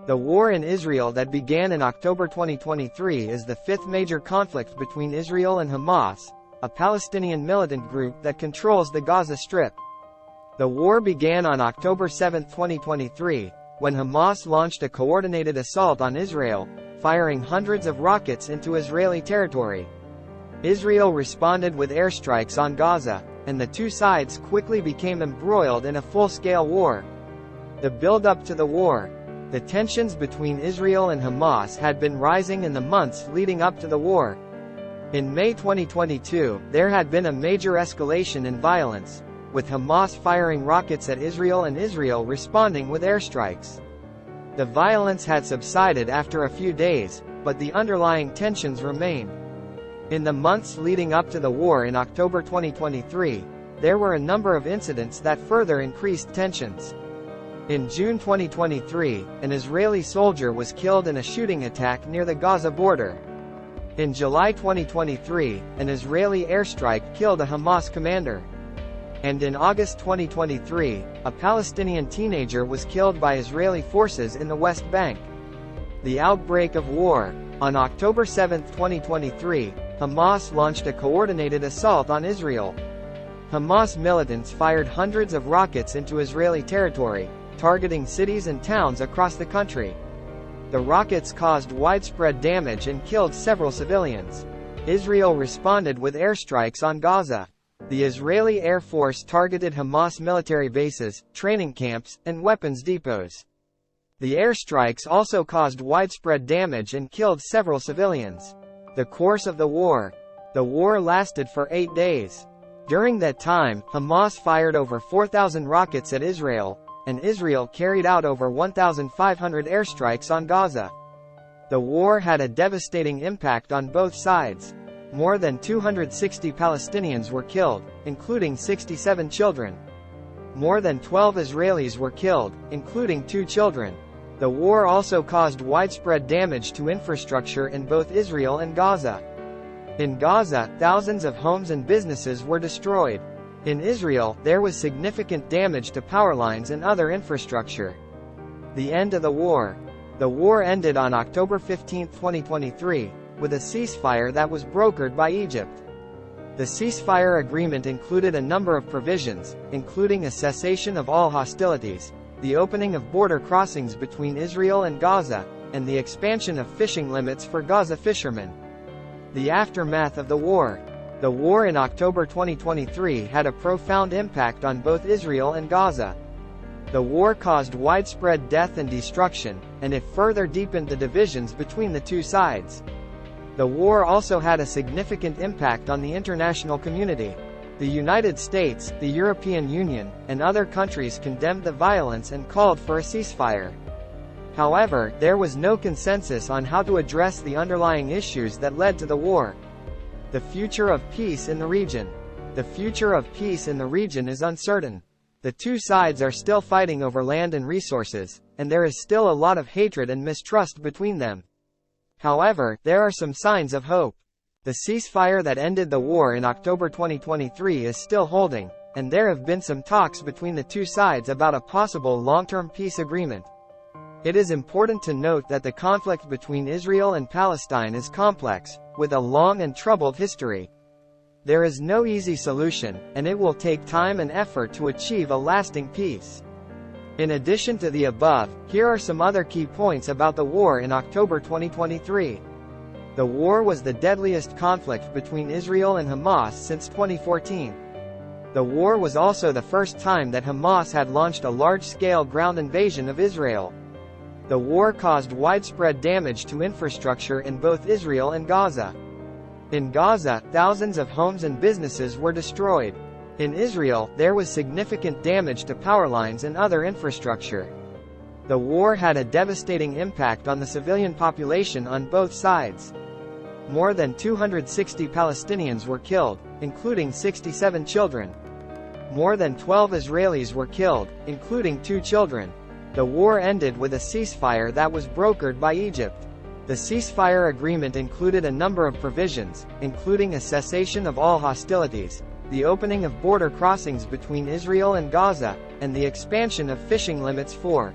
The war in Israel that began in October 2023 is the fifth major conflict between Israel and Hamas, a Palestinian militant group that controls the Gaza Strip. The war began on October 7, 2023, when Hamas launched a coordinated assault on Israel, firing hundreds of rockets into Israeli territory. Israel responded with airstrikes on Gaza, and the two sides quickly became embroiled in a full-scale war. The build-up to the war. The tensions between Israel and Hamas had been rising in the months leading up to the war. In May 2022, there had been a major escalation in violence, with Hamas firing rockets at Israel and Israel responding with airstrikes. The violence had subsided after a few days, but the underlying tensions remained. In the months leading up to the war in October 2023, there were a number of incidents that further increased tensions. In June 2023, an Israeli soldier was killed in a shooting attack near the Gaza border. In July 2023, an Israeli airstrike killed a Hamas commander. And in August 2023, a Palestinian teenager was killed by Israeli forces in the West Bank. The outbreak of war. On October 7, 2023, Hamas launched a coordinated assault on Israel. Hamas militants fired hundreds of rockets into Israeli territory, targeting cities and towns across the country. The rockets caused widespread damage and killed several civilians. Israel responded with airstrikes on Gaza. The Israeli Air Force targeted Hamas military bases, training camps, and weapons depots. The airstrikes also caused widespread damage and killed several civilians. The course of the war. The war lasted for 8 days. During that time, Hamas fired over 4,000 rockets at Israel, and Israel carried out over 1,500 airstrikes on Gaza. The war had a devastating impact on both sides. More than 260 Palestinians were killed, including 67 children. More than 12 Israelis were killed, including 2 children. The war also caused widespread damage to infrastructure in both Israel and Gaza. In Gaza, thousands of homes and businesses were destroyed. In Israel, there was significant damage to power lines and other infrastructure. The end of the war. The war ended on October 15, 2023, with a ceasefire that was brokered by Egypt. The ceasefire agreement included a number of provisions, including a cessation of all hostilities, the opening of border crossings between Israel and Gaza, and the expansion of fishing limits for Gaza fishermen. The aftermath of the war. The war in October 2023 had a profound impact on both Israel and Gaza. The war caused widespread death and destruction, and it further deepened the divisions between the two sides. The war also had a significant impact on the international community. The United States, the European Union, and other countries condemned the violence and called for a ceasefire. However, there was no consensus on how to address the underlying issues that led to the war. The future of peace in the region. The future of peace in the region is uncertain. The two sides are still fighting over land and resources, and there is still a lot of hatred and mistrust between them. However, there are some signs of hope. The ceasefire that ended the war in October 2023 is still holding, and there have been some talks between the two sides about a possible long-term peace agreement. It is important to note that the conflict between Israel and Palestine is complex, with a long and troubled history. There is no easy solution, and it will take time and effort to achieve a lasting peace. In addition to the above, here are some other key points about the war in October 2023. The war was the deadliest conflict between Israel and Hamas since 2014. The war was also the first time that Hamas had launched a large-scale ground invasion of Israel. The war caused widespread damage to infrastructure in both Israel and Gaza. In Gaza, thousands of homes and businesses were destroyed. In Israel, there was significant damage to power lines and other infrastructure. The war had a devastating impact on the civilian population on both sides. More than 260 Palestinians were killed, including 67 children. More than 12 Israelis were killed, including 2 children. The war ended with a ceasefire that was brokered by Egypt. The ceasefire agreement included a number of provisions, including a cessation of all hostilities, the opening of border crossings between Israel and Gaza, and the expansion of fishing limits for